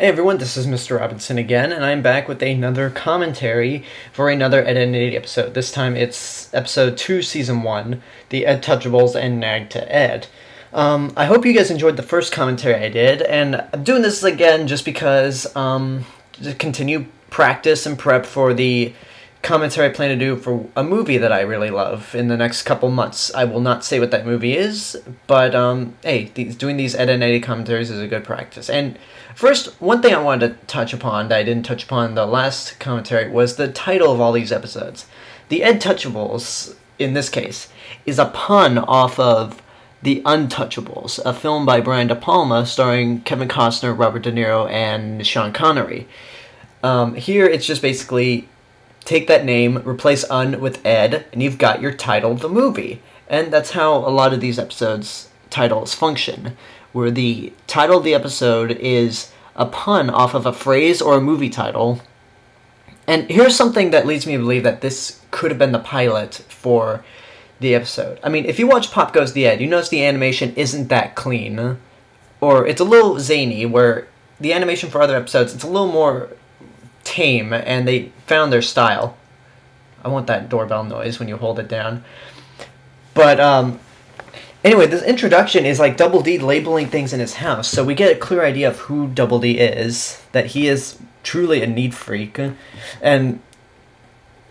Hey everyone, this is Mr. Robinson again, and I'm back with another commentary for another Eddy episode. This time it's episode 2, season 1, the Edtouchables and Nagged to Ed. I hope you guys enjoyed the first commentary I did, and I'm doing this again just because, to continue practice and prep for the commentary I plan to do for a movie that I really love in the next couple months. I will not say what that movie is, but, hey, doing these Eddy commentaries is a good practice. And first, one thing I wanted to touch upon that I didn't touch upon in the last commentary was the title of all these episodes. The Edtouchables, in this case, is a pun off of The Untouchables, a film by Brian De Palma starring Kevin Costner, Robert De Niro, and Sean Connery. Here, it's just basically take that name, replace un with ed, and you've got your title of the movie. And that's how a lot of these episodes' titles function, where the title of the episode is a pun off of a phrase or a movie title. And here's something that leads me to believe that this could have been the pilot for the episode. I mean, if you watch Pop Goes the Ed, you notice the animation isn't that clean. Or it's a little zany, where the animation for other episodes, it's a little more tame, and they found their style. I want that doorbell noise when you hold it down. But, anyway, this introduction is like Double D labeling things in his house, so we get a clear idea of who Double D is, that he is truly a neat freak. And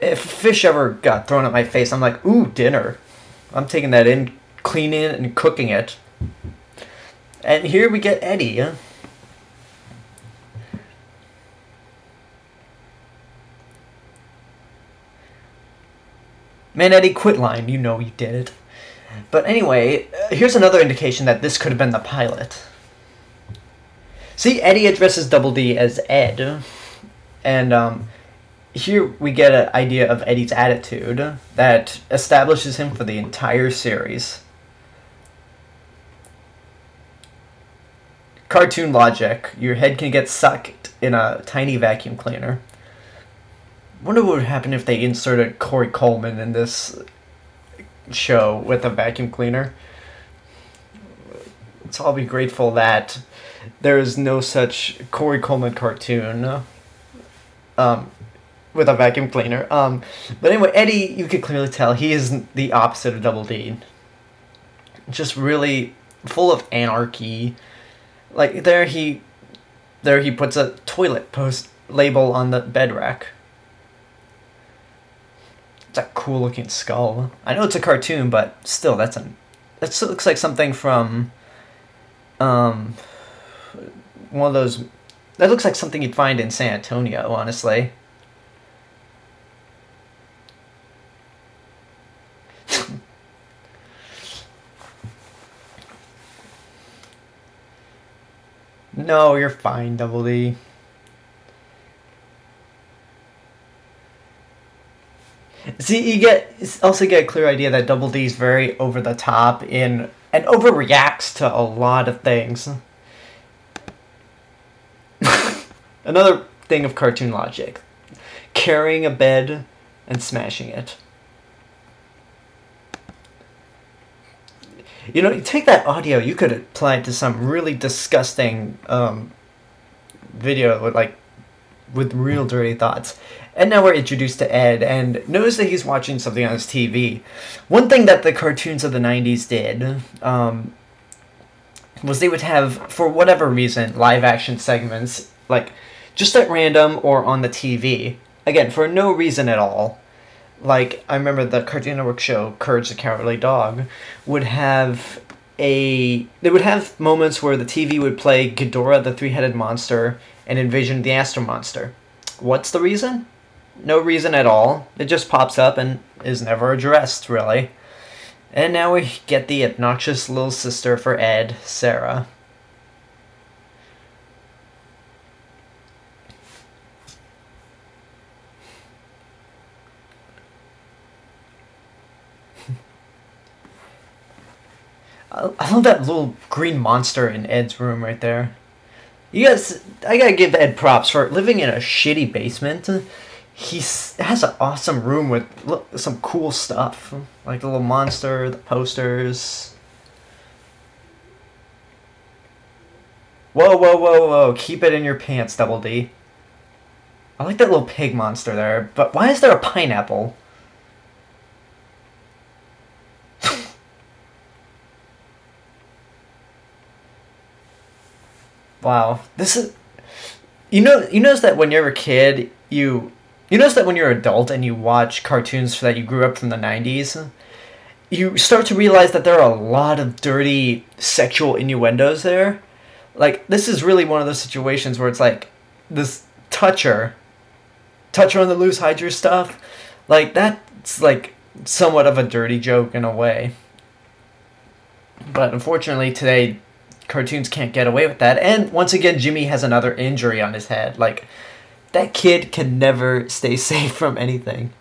if fish ever got thrown at my face, I'm like, ooh, dinner. I'm taking that in, cleaning it, and cooking it. And here we get Eddy. Man, Eddy, quit lying. You know you did it. But anyway, here's another indication that this could have been the pilot. See, Eddy addresses Double D as Ed. And here we get an idea of Eddy's attitude that establishes him for the entire series. Cartoon logic. Your head can get sucked in a tiny vacuum cleaner. Wonder what would happen if they inserted Corey Coleman in this show with a vacuum cleaner. So I'll be grateful that there is no such Corey Coleman cartoon with a vacuum cleaner. But anyway, Eddy, you could clearly tell he is the opposite of Double D. Just really full of anarchy. Like there he puts a toilet post label on the bed rack. It's a cool looking skull. I know it's a cartoon, but still, that looks like something from one of those. That looks like something you'd find in San Antonio, honestly. No, you're fine, Double D. See, you also get a clear idea that Double D is very over the top and overreacts to a lot of things. Another thing of cartoon logic. Carrying a bed and smashing it. You know, you take that audio, you could apply it to some really disgusting video with real dirty thoughts. And now we're introduced to Ed, and notice that he's watching something on his TV. One thing that the cartoons of the 90s did was they would have, for whatever reason, live-action segments, like, just at random or on the TV. Again, for no reason at all. Like, I remember the Cartoon Network show, Courage the Cowardly Dog, would have they would have moments where the TV would play Ghidorah the Three-Headed Monster and Invasion the Astro Monster. What's the reason? No reason at all. It just pops up and is never addressed, really. And now we get the obnoxious little sister for Ed, Sarah. I love that little green monster in Ed's room right there. You guys, I gotta give Ed props for living in a shitty basement. He has an awesome room with some cool stuff. Like the little monster, the posters. Whoa, whoa, whoa, whoa. Keep it in your pants, Double D. I like that little pig monster there, but why is there a pineapple? Wow. This is... You notice that when you're a kid, You notice that when you're an adult and you watch cartoons that you grew up from the 90s, you start to realize that there are a lot of dirty sexual innuendos there. Like, this is really one of those situations where it's like, this toucher on the loose, hide your stuff. Like, that's like somewhat of a dirty joke in a way. But unfortunately today, cartoons can't get away with that. And once again, Jimmy has another injury on his head. Like, that kid can never stay safe from anything.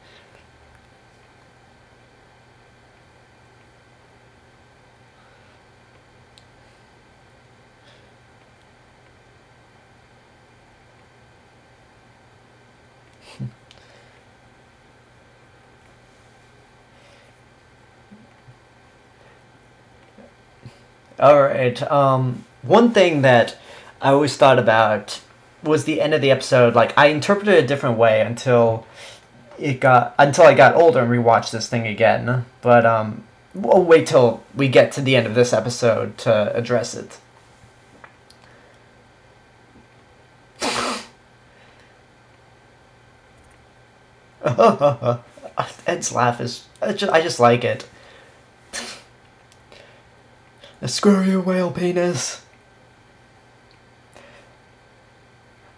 Alright, one thing that I always thought about was the end of the episode. Like, I interpreted it a different way until I got older and rewatched this thing again. But we'll wait till we get to the end of this episode to address it. Ed's laugh is I just like it. Screw you, whale penis.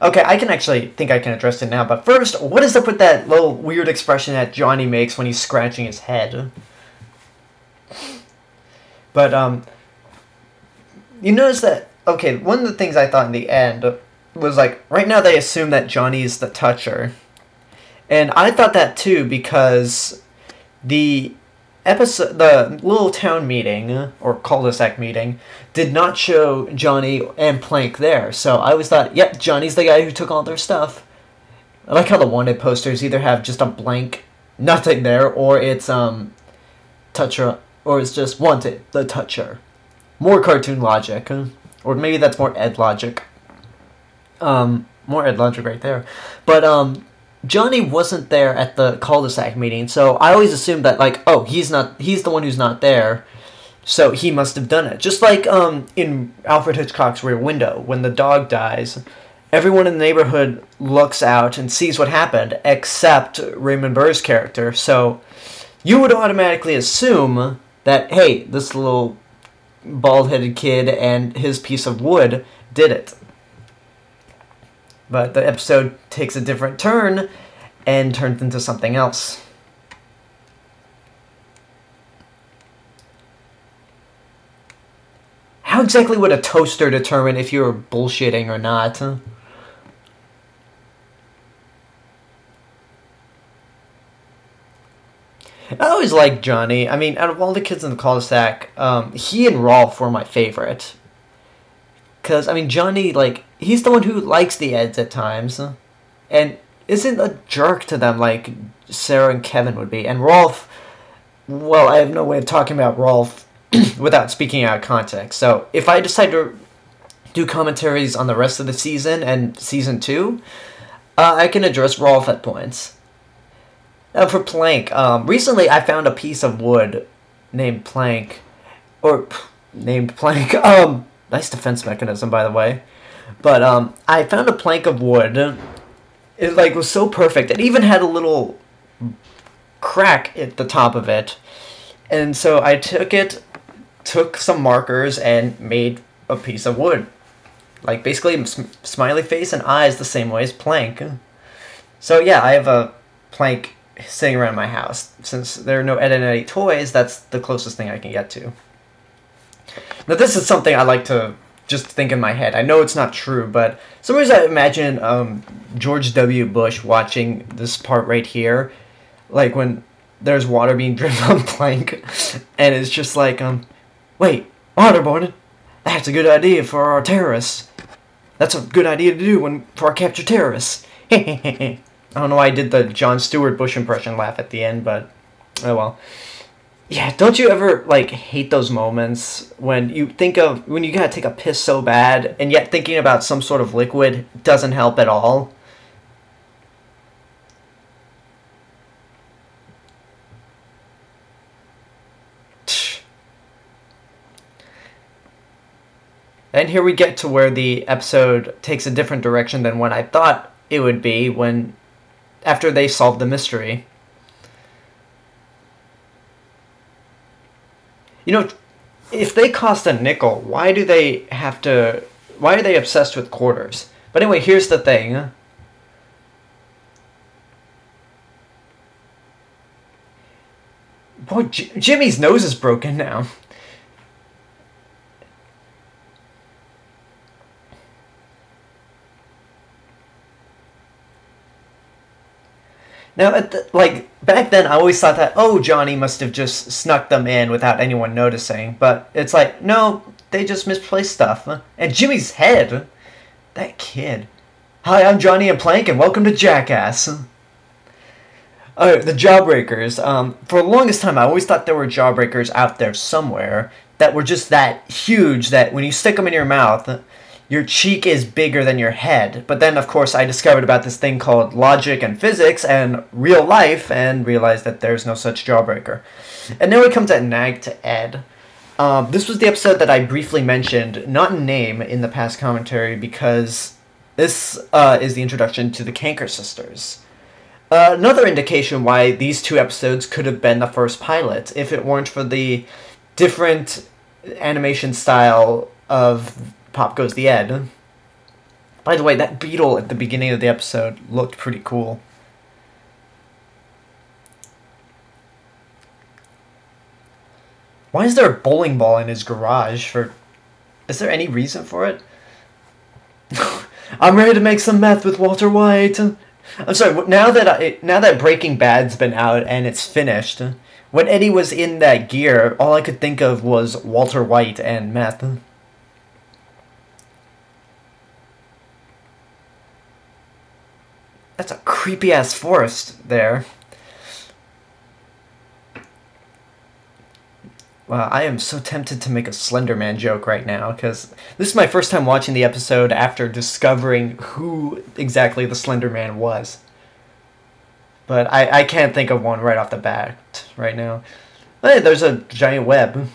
Okay, I can actually think I can address it now, but first, what is up with that little weird expression that Johnny makes when he's scratching his head? But, you notice that, okay, one of the things I thought in the end was, like, right now they assume that Johnny's the toucher. And I thought that too, because the little town meeting, or cul-de-sac meeting, did not show Johnny and Plank there. So I always thought, yep, Johnny's the guy who took all their stuff. I like how the wanted posters either have just a blank, nothing there, or it's, toucher, or it's just wanted, the toucher. More cartoon logic. Or maybe that's more Ed logic. More Ed logic right there. But, Johnny wasn't there at the cul-de-sac meeting, so I always assumed that, like, oh, he's the one who's not there, so he must have done it. Just like, in Alfred Hitchcock's Rear Window, when the dog dies, everyone in the neighborhood looks out and sees what happened, except Raymond Burr's character, so you would automatically assume that, hey, this little bald-headed kid and his piece of wood did it. But the episode takes a different turn and turns into something else. How exactly would a toaster determine if you were bullshitting or not? I always liked Johnny. I mean, out of all the kids in the cul-de-sac, he and Rolf were my favorite. Because, I mean, Johnny, like, he's the one who likes the Eds at times. And isn't a jerk to them like Sarah and Kevin would be. And Rolf, well, I have no way of talking about Rolf without speaking out of context. So, if I decide to do commentaries on the rest of the season and Season 2, I can address Rolf at points. For Plank, recently I found a piece of wood named Plank. Named Plank, nice defense mechanism, by the way. But, I found a plank of wood. It, like, was so perfect. It even had a little crack at the top of it. And so I took some markers, and made a piece of wood. Like, basically, smiley face and eyes the same way as Plank. So, yeah, I have a Plank sitting around my house. Since there are no Ed and Eddy toys, that's the closest thing I can get to. Now, this is something I like to just think in my head. I know it's not true, but sometimes I imagine George W. Bush watching this part right here, like when there's water being dripped on Plank, and it's just like, wait, waterboarding? That's a good idea for our terrorists. That's a good idea to do for our captured terrorists. I don't know why I did the Jon Stewart Bush impression laugh at the end, but oh well. Yeah, don't you ever like hate those moments when you think of when you gotta take a piss so bad and yet thinking about some sort of liquid doesn't help at all? And here we get to where the episode takes a different direction than what I thought it would be when after they solve the mystery. You know, if they cost a nickel, why do they have to... Why are they obsessed with quarters? But anyway, here's the thing. Boy, Jimmy's nose is broken now. Now, back then, I always thought that, oh, Johnny must have just snuck them in without anyone noticing. But it's like, no, they just misplaced stuff. And Jimmy's head, that kid. Hi, I'm Johnny and Plank, and welcome to Jackass. The Jawbreakers. For the longest time, I always thought there were Jawbreakers out there somewhere that were just that huge that when you stick them in your mouth, your cheek is bigger than your head. But then, of course, I discovered about this thing called logic and physics and real life and realized that there's no such Jawbreaker. And now we come to Nagged to Ed. This was the episode that I briefly mentioned, not in name, in the past commentary, because this is the introduction to the Canker Sisters. Another indication why these two episodes could have been the first pilot, if it weren't for the different animation style of Pop Goes the Ed. By the way, that beetle at the beginning of the episode looked pretty cool. Why is there a bowling ball in his garage? Is there any reason for it? I'm ready to make some meth with Walter White. I'm sorry, now that Breaking Bad's been out and it's finished, when Eddy was in that gear, all I could think of was Walter White and meth. That's a creepy-ass forest there. Wow, I am so tempted to make a Slender Man joke right now, because this is my first time watching the episode after discovering who exactly the Slender Man was. But I can't think of one right off the bat right now. Hey, there's a giant web.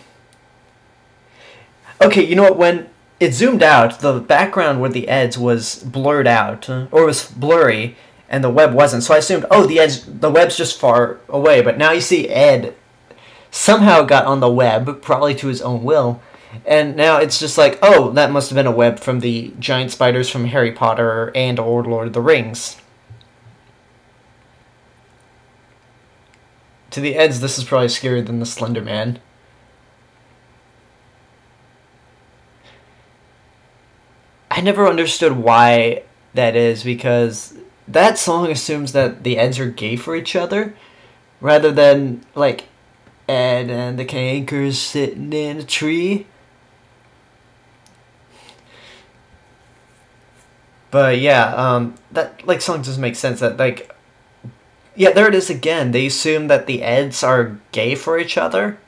Okay, you know what, when it zoomed out, the background where the Eds was blurred out, or was blurry, and the web wasn't. So I assumed, oh, the web's just far away. But now you see Ed somehow got on the web, probably to his own will. And now it's just like, oh, that must have been a web from the giant spiders from Harry Potter and or Lord of the Rings. To the Eds, this is probably scarier than the Slender Man. I never understood why that is, because that song assumes that the Eds are gay for each other, rather than, like, Ed and the Cankers sitting in a tree. But yeah, that, like, song doesn't make sense. That, like, yeah, there it is again. They assume that the Eds are gay for each other.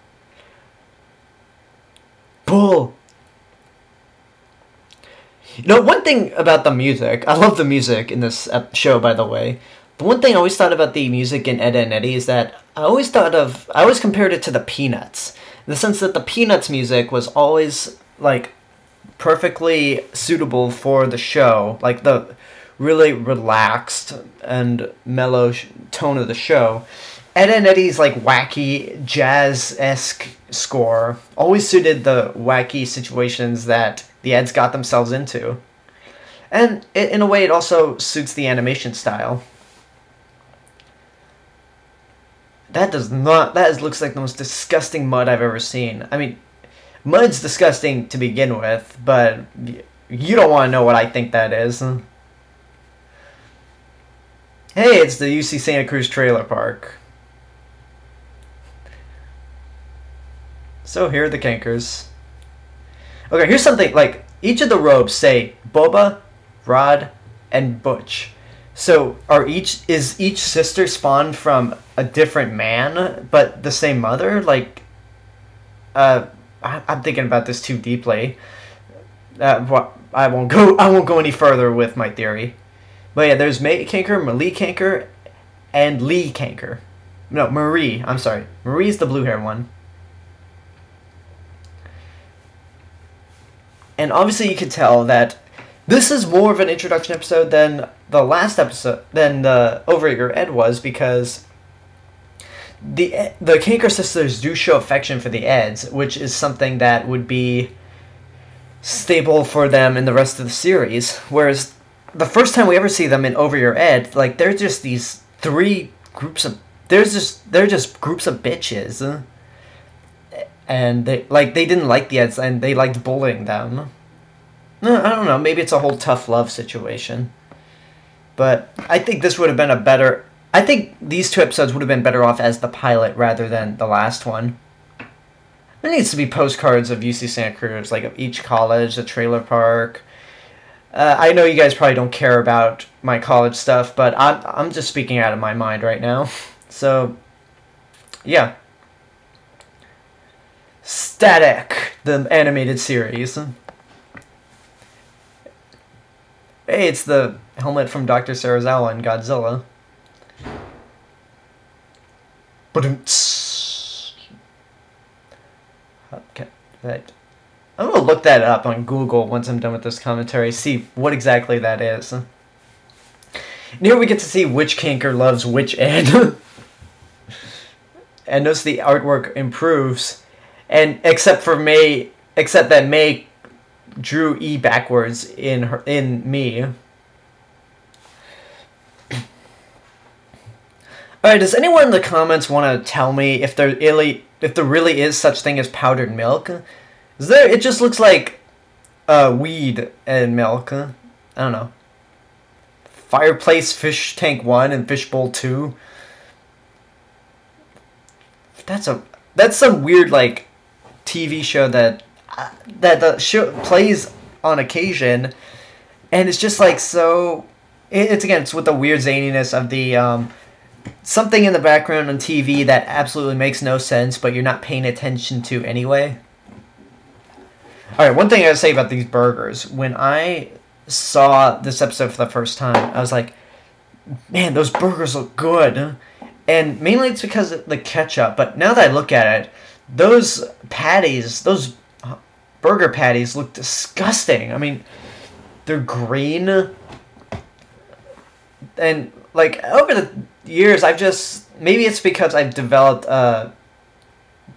Bull! You know, one thing about the music, I love the music in this show, by the way. But one thing I always thought about the music in Ed and Eddy is that I always compared it to the Peanuts. In the sense that the Peanuts music was always, like, perfectly suitable for the show. Like, the really relaxed and mellow tone of the show. Ed and Eddy's, like, wacky, jazz-esque score always suited the wacky situations that the Eds got themselves into. And in a way, it also suits the animation style. That looks like the most disgusting mud I've ever seen. I mean, mud's disgusting to begin with, but you don't want to know what I think that is. Hey, it's the UC Santa Cruz Trailer Park. So here are the Cankers. Okay, here's something, like, each of the robes say Boba, Rod, and Butch. So is each sister spawned from a different man, but the same mother? Like, I'm thinking about this too deeply. I won't go any further with my theory. But yeah, there's May Canker, Malie Canker, and Lee Canker. No, Marie. I'm sorry. Marie's the blue hair one. And obviously you can tell that this is more of an introduction episode than the last episode, than the Over Your Ed was, because the Canker Sisters do show affection for the Eds, which is something that would be stable for them in the rest of the series. Whereas the first time we ever see them in Over Your Ed, like, they're just these three groups of they're just groups of bitches, and they didn't like the Eds and they liked bullying them. I don't know, maybe it's a whole tough love situation. But I think this would have been I think these 2 episodes would have been better off as the pilot rather than the last one. There needs to be postcards of UC Santa Cruz, like of each college, the trailer park. I know you guys probably don't care about my college stuff, but I'm just speaking out of my mind right now. So, yeah. Static, the animated series. Hey, it's the helmet from Dr. Serizawa and Godzilla. Okay, right. I'm gonna look that up on Google once I'm done with this commentary, see what exactly that is. And here we get to see which Canker loves which Ed. And notice the artwork improves. And except that May drew E backwards in me. Alright, does anyone in the comments want to tell me if there really is such thing as powdered milk? It just looks like weed and milk. I don't know. Fireplace Fish Tank 1 and Fishbowl 2. That's some weird, like, TV show that the show plays on occasion, and it's just like so. It's with the weird zaniness of the something in the background on TV that absolutely makes no sense, but you're not paying attention to anyway. All right, one thing I gotta say about these burgers: when I saw this episode for the first time, I was like, "Man, those burgers look good." And mainly it's because of the ketchup, but now that I look at it, those burger patties look disgusting. I mean, they're green. And, like, over the years, maybe it's because I've developed a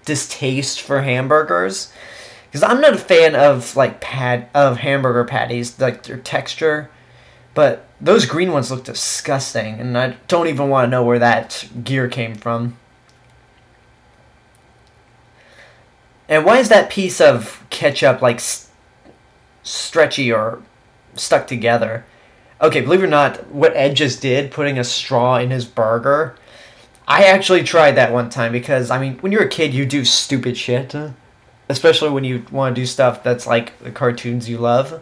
distaste for hamburgers. Because I'm not a fan of, like, hamburger patties, like, their texture. But those green ones look disgusting, and I don't even want to know where that gear came from. And why is that piece of ketchup, like, stretchy or stuck together? Okay, believe it or not, what Ed just did, putting a straw in his burger, I actually tried that one time because, I mean, when you're a kid, you do stupid shit. Especially when you want to do stuff that's like the cartoons you love.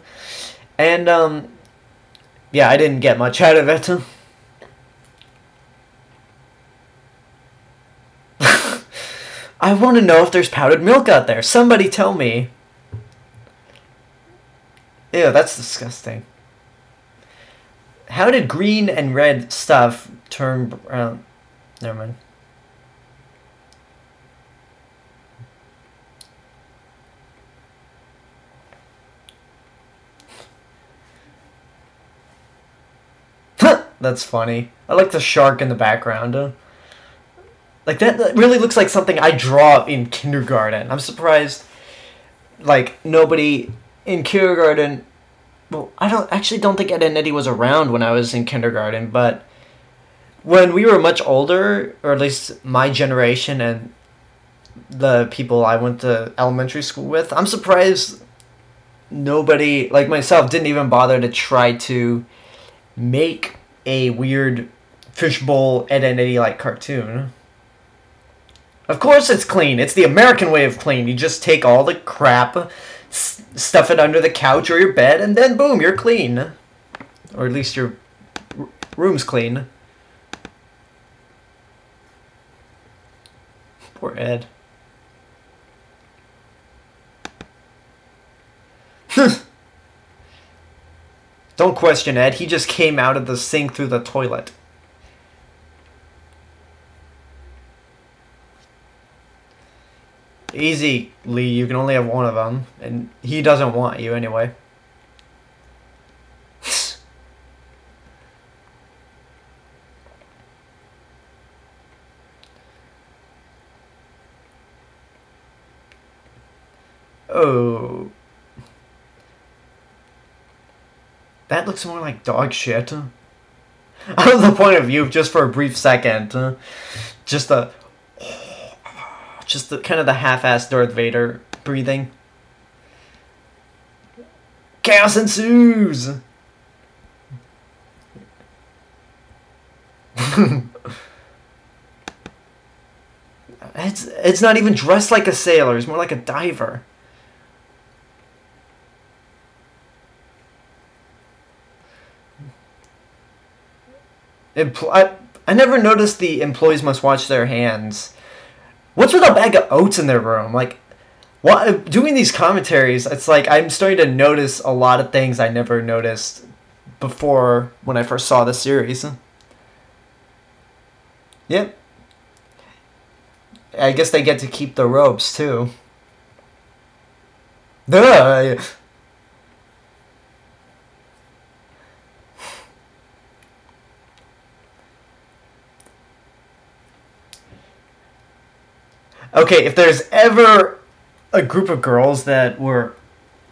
And, yeah, I didn't get much out of it. I want to know if there's powdered milk out there. Somebody tell me. Ew, that's disgusting. How did green and red stuff turn brown? Never mind. That's funny. I like the shark in the background. Like, that really looks like something I draw in kindergarten. I'm surprised, like, nobody in kindergarten... Well, I don't think Ed and Eddy was around when I was in kindergarten, but when we were much older, or at least my generation and the people I went to elementary school with, I'm surprised nobody, like myself, didn't even bother to try to make a weird fishbowl Ed and Eddy-like cartoon. Of course it's clean. It's the American way of clean. You just take all the crap, stuff it under the couch or your bed, and then boom, you're clean. Or at least you're room's clean. Poor Ed. Don't question Ed, he just came out of the sink through the toilet. Easy, Lee, you can only have one of them, and he doesn't want you anyway. Oh. That looks more like dog shit. Out of the point of view, just for a brief second. Just the kind of the half-assed Darth Vader breathing. Chaos ensues! It's not even dressed like a sailor, it's more like a diver. I never noticed the employees must wash their hands. What's with a bag of oats in their room? Like, what? Doing these commentaries, it's like I'm starting to notice a lot of things I never noticed before when I first saw the series. Yep. I guess they get to keep the robes too. Duh. Okay, if there's ever a group of girls that were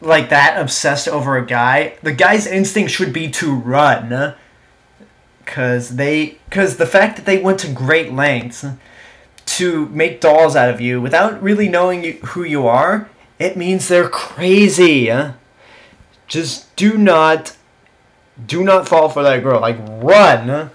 like that obsessed over a guy, the guy's instinct should be to run. Because the fact that they went to great lengths to make dolls out of you without really knowing who you are, it means they're crazy. Just do not fall for that girl. Like, run.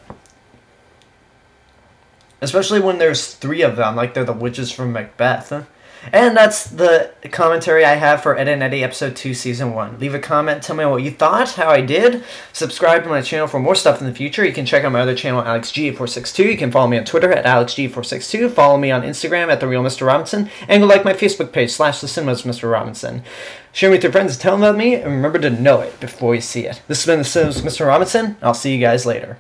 Especially when there's 3 of them, like they're the witches from Macbeth. And that's the commentary I have for Ed and Eddy Episode 2, Season 1. Leave a comment, tell me what you thought, how I did. Subscribe to my channel for more stuff in the future. You can check out my other channel, AlexG8462. You can follow me on Twitter at AlexG462. Follow me on Instagram at TheRealMrRobinson. And go like my Facebook page, /TheCinemasMrRobinson. Share me with your friends, tell them about me, and remember to know it before you see it. This has been The Cinemas Mr. Robinson. I'll see you guys later.